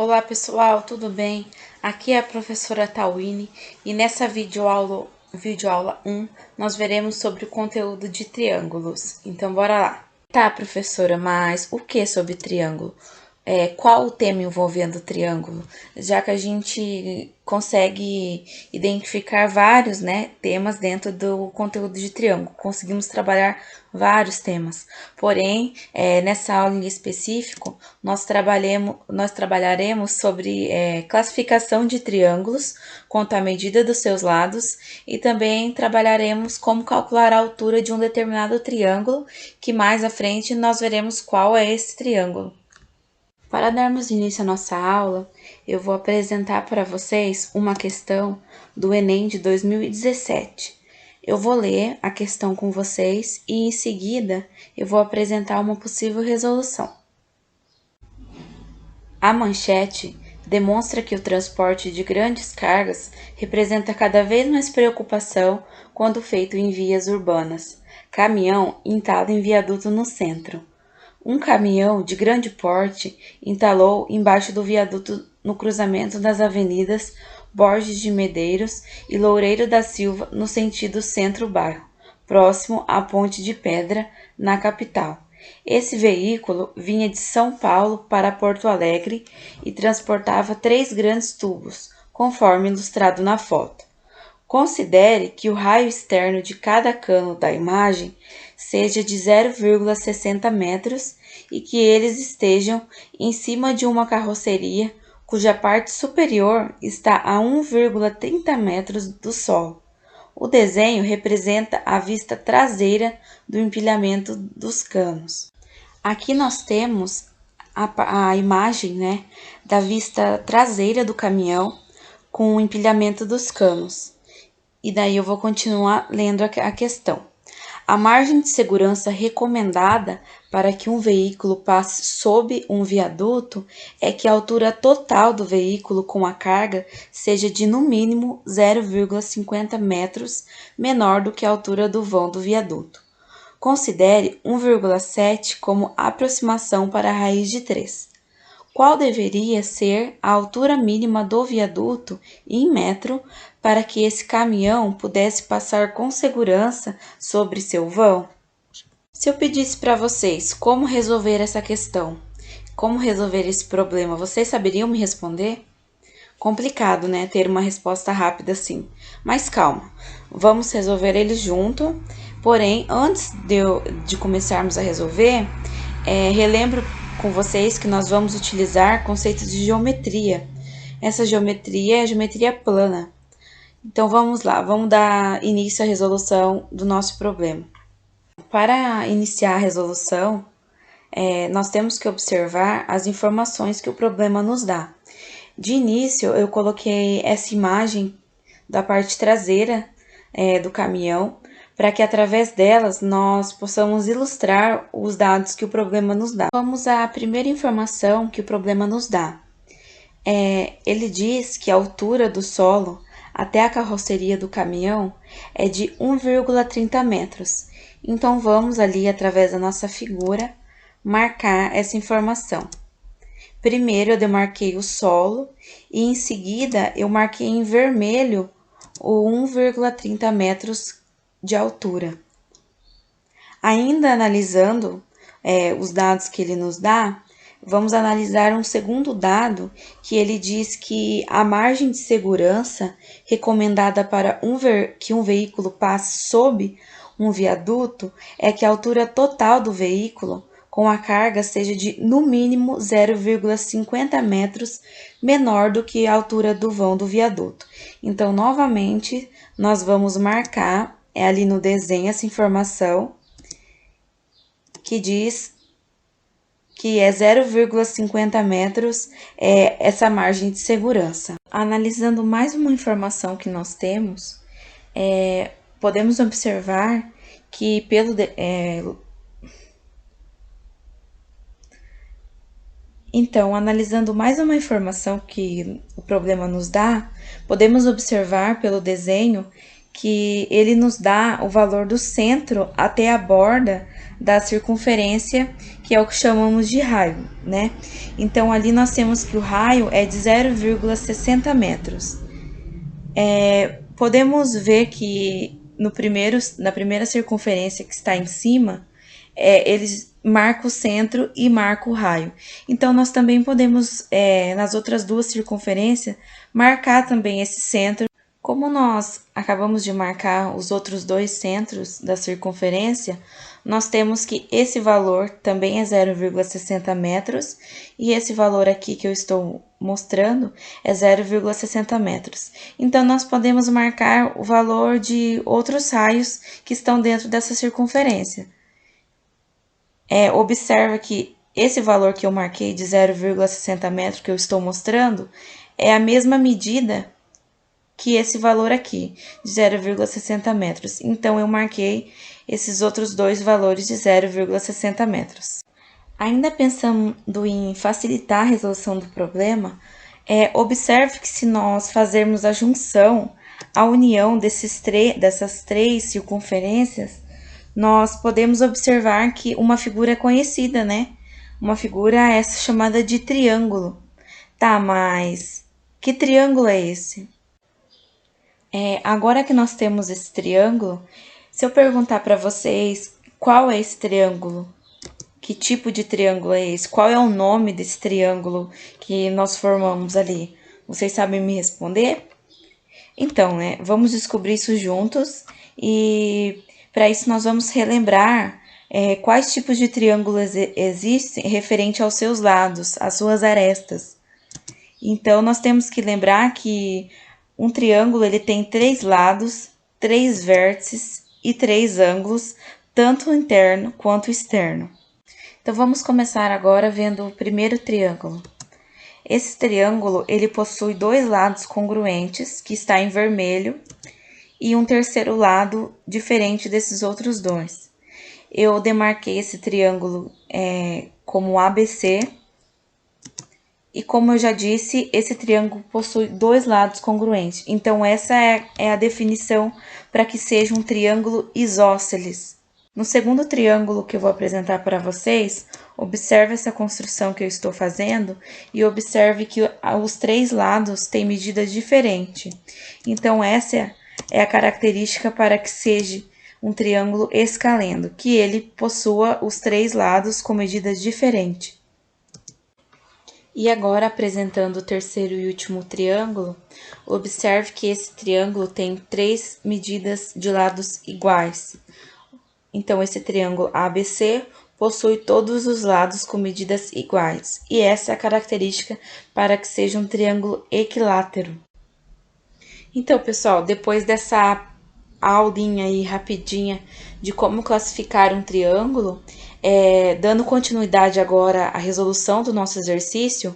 Olá pessoal, tudo bem? Aqui é a professora Tawine e nessa videoaula 1 nós veremos sobre o conteúdo de triângulos. Então bora lá. Tá, professora, mas o que sobre triângulo? Qual o tema envolvendo o triângulo? Já que a gente consegue identificar vários, temas dentro do conteúdo de triângulo. Conseguimos trabalhar vários temas. Porém, nessa aula em específico, nós trabalharemos sobre classificação de triângulos, quanto à medida dos seus lados, e também trabalharemos como calcular a altura de um determinado triângulo, que mais à frente nós veremos qual é esse triângulo. Para darmos início à nossa aula, eu vou apresentar para vocês uma questão do Enem de 2017. Eu vou ler a questão com vocês e, em seguida, eu vou apresentar uma possível resolução. A manchete demonstra que o transporte de grandes cargas representa cada vez mais preocupação quando feito em vias urbanas. Caminhão entala em viaduto no centro. Um caminhão de grande porte entalou embaixo do viaduto no cruzamento das avenidas Borges de Medeiros e Loureiro da Silva, no sentido centro-bairro, próximo à Ponte de Pedra, na capital. Esse veículo vinha de São Paulo para Porto Alegre e transportava 3 grandes tubos, conforme ilustrado na foto. Considere que o raio externo de cada cano da imagem seja de 0,60 metros e que eles estejam em cima de uma carroceria cuja parte superior está a 1,30 metros do solo. O desenho representa a vista traseira do empilhamento dos canos. Aqui nós temos a imagem, da vista traseira do caminhão com o empilhamento dos canos. E daí eu vou continuar lendo a questão. A margem de segurança recomendada para que um veículo passe sob um viaduto é que a altura total do veículo com a carga seja de no mínimo 0,50 metros menor do que a altura do vão do viaduto. Considere 1,7 como aproximação para a raiz de 3. Qual deveria ser a altura mínima do viaduto em metro para que esse caminhão pudesse passar com segurança sobre seu vão? Se eu pedisse para vocês como resolver essa questão, como resolver esse problema, vocês saberiam me responder? Complicado, né? Ter uma resposta rápida assim. Mas calma, vamos resolver ele junto. Porém, antes de começarmos a resolver, relembro com vocês que nós vamos utilizar conceitos de geometria. Essa geometria é a geometria plana. Então vamos lá, vamos dar início à resolução do nosso problema. Para iniciar a resolução, nós temos que observar as informações que o problema nos dá. De início, eu coloquei essa imagem da parte traseira do caminhão, para que através delas nós possamos ilustrar os dados que o problema nos dá. Vamos à primeira informação que o problema nos dá. Ele diz que a altura do solo até a carroceria do caminhão é de 1,30 metros. Então vamos ali, através da nossa figura, marcar essa informação. Primeiro eu demarquei o solo e em seguida eu marquei em vermelho o 1,30 metros de altura. Ainda analisando os dados que ele nos dá, vamos analisar um segundo dado que ele diz que a margem de segurança recomendada para que um veículo passe sob um viaduto é que a altura total do veículo com a carga seja de no mínimo 0,50 metros menor do que a altura do vão do viaduto. Então, novamente, nós vamos marcar ali no desenho essa informação que diz que é 0,50 metros essa margem de segurança. Analisando mais uma informação que nós temos, podemos observar que Então, analisando mais uma informação que o problema nos dá, podemos observar pelo desenho que ele nos dá o valor do centro até a borda da circunferência, que é o que chamamos de raio, né? Então, ali nós temos que o raio é de 0,60 metros. Podemos ver que na primeira circunferência que está em cima, eles marcam o centro e marcam o raio. Então, nós também podemos, nas outras duas circunferências, marcar também esse centro. Como nós acabamos de marcar os outros dois centros da circunferência, nós temos que esse valor também é 0,60 metros e esse valor aqui que eu estou mostrando é 0,60 metros. Então, nós podemos marcar o valor de outros raios que estão dentro dessa circunferência. Observa que esse valor que eu marquei de 0,60 metros que eu estou mostrando é a mesma medida que esse valor aqui, de 0,60 metros. Então, eu marquei esses outros dois valores de 0,60 metros. Ainda pensando em facilitar a resolução do problema, observe que se nós fazermos a junção, a união dessas três circunferências, nós podemos observar que uma figura é conhecida, né? Uma figura essa chamada de triângulo. Tá, mas que triângulo é esse? Agora que nós temos esse triângulo, se eu perguntar para vocês qual é esse triângulo, que tipo de triângulo é esse, qual é o nome desse triângulo que nós formamos ali, vocês sabem me responder? Então, né, vamos descobrir isso juntos e para isso nós vamos relembrar quais tipos de triângulos existem referente aos seus lados, às suas arestas. Então, nós temos que lembrar que um triângulo ele tem 3 lados, 3 vértices e 3 ângulos, tanto interno quanto externo. Então, vamos começar agora vendo o primeiro triângulo. Esse triângulo ele possui 2 lados congruentes, que está em vermelho, e um terceiro lado diferente desses outros dois. Eu demarquei esse triângulo como ABC. E como eu já disse, esse triângulo possui 2 lados congruentes. Então, essa é a definição para que seja um triângulo isósceles. No segundo triângulo que eu vou apresentar para vocês, observe essa construção que eu estou fazendo e observe que os 3 lados têm medidas diferentes. Então, essa é a característica para que seja um triângulo escaleno, que ele possua os 3 lados com medidas diferentes. E agora, apresentando o terceiro e último triângulo, observe que esse triângulo tem 3 medidas de lados iguais. Então, esse triângulo ABC possui todos os lados com medidas iguais. E essa é a característica para que seja um triângulo equilátero. Então, pessoal, depois dessa aulinha aí rapidinha de como classificar um triângulo, dando continuidade agora à resolução do nosso exercício,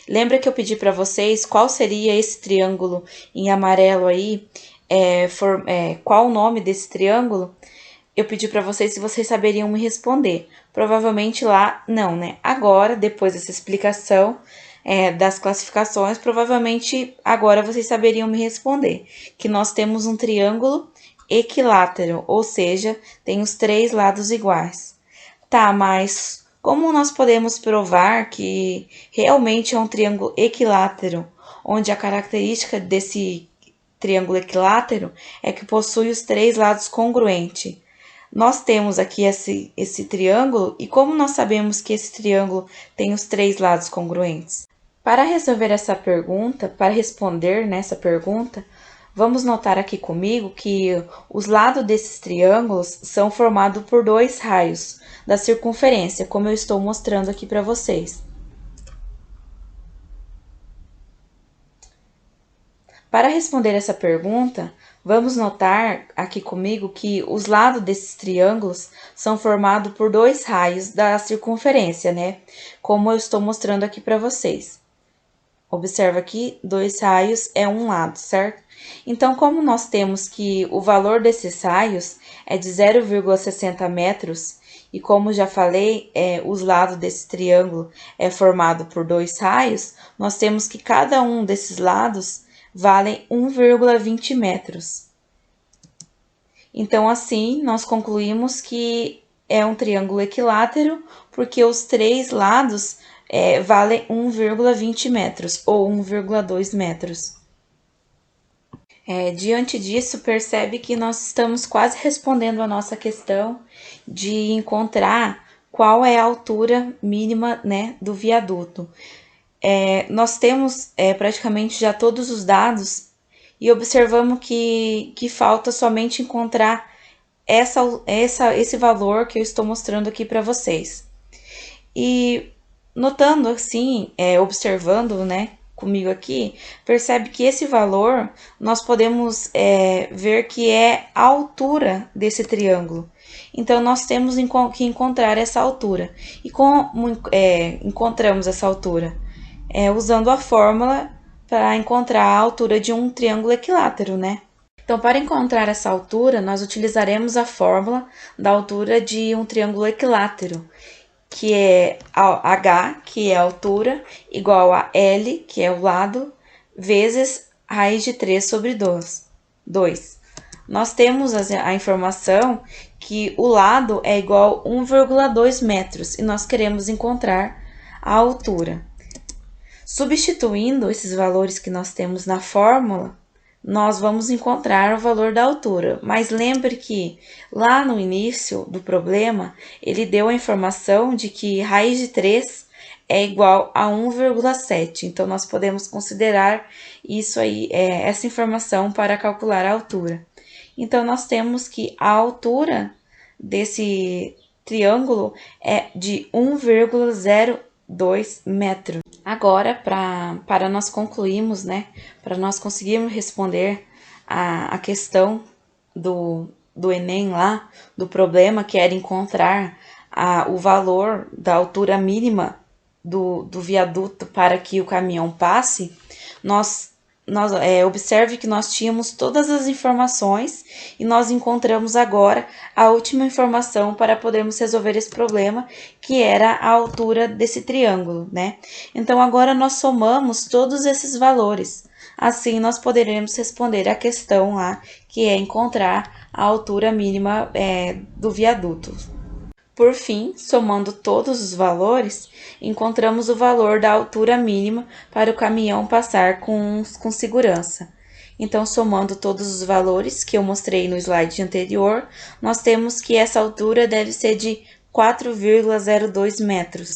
lembra que eu pedi para vocês qual seria esse triângulo em amarelo aí, qual o nome desse triângulo? Eu pedi para vocês se vocês saberiam me responder. Provavelmente lá não, né? Agora, depois dessa explicação das classificações, provavelmente agora vocês saberiam me responder. Que nós temos um triângulo equilátero, ou seja, tem os 3 lados iguais. Tá, mas como nós podemos provar que realmente é um triângulo equilátero, onde a característica desse triângulo equilátero é que possui os 3 lados congruentes? Nós temos aqui esse triângulo, e como nós sabemos que esse triângulo tem os 3 lados congruentes? Para resolver essa pergunta, para responder nessa pergunta, vamos notar aqui comigo que os lados desses triângulos são formados por 2 raios da circunferência, como eu estou mostrando aqui para vocês. Para responder essa pergunta, vamos notar aqui comigo que os lados desses triângulos são formados por 2 raios da circunferência, né? Como eu estou mostrando aqui para vocês. Observa aqui, 2 raios é um lado, certo? Então, como nós temos que o valor desses raios é de 0,60 metros, e como já falei, os lados desse triângulo é formado por 2 raios, nós temos que cada um desses lados vale 1,20 metros. Então, assim, nós concluímos que é um triângulo equilátero, porque os três lados valem 1,20 metros ou 1,2 metros. Diante disso, percebe que nós estamos quase respondendo a nossa questão de encontrar qual é a altura mínima, né, do viaduto. Nós temos praticamente já todos os dados e observamos que falta somente encontrar esse valor que eu estou mostrando aqui para vocês. E notando assim, observando, né, comigo aqui, percebe que esse valor nós podemos ver que é a altura desse triângulo. Então, nós temos que encontrar essa altura. E como encontramos essa altura? Usando a fórmula para encontrar a altura de um triângulo equilátero, né? Então, para encontrar essa altura, nós utilizaremos a fórmula da altura de um triângulo equilátero, que é H, que é a altura, igual a L, que é o lado, vezes raiz de 3 sobre 2. Nós temos a informação que o lado é igual a 1,2 metros e nós queremos encontrar a altura. Substituindo esses valores que nós temos na fórmula, nós vamos encontrar o valor da altura. Mas lembre que lá no início do problema, ele deu a informação de que raiz de 3 é igual a 1,7. Então, nós podemos considerar isso aí, essa informação para calcular a altura. Então, nós temos que a altura desse triângulo é de 1,02 metros. Agora, para nós concluirmos, né, para nós conseguirmos responder a questão do Enem lá, do problema que era encontrar o valor da altura mínima do viaduto para que o caminhão passe, observe que nós tínhamos todas as informações e nós encontramos agora a última informação para podermos resolver esse problema, que era a altura desse triângulo, né? Então, agora nós somamos todos esses valores. Assim, nós poderemos responder a questão lá, que é encontrar a altura mínima do viaduto. Por fim, somando todos os valores, encontramos o valor da altura mínima para o caminhão passar com segurança. Então, somando todos os valores que eu mostrei no slide anterior, nós temos que essa altura deve ser de 4,02 metros.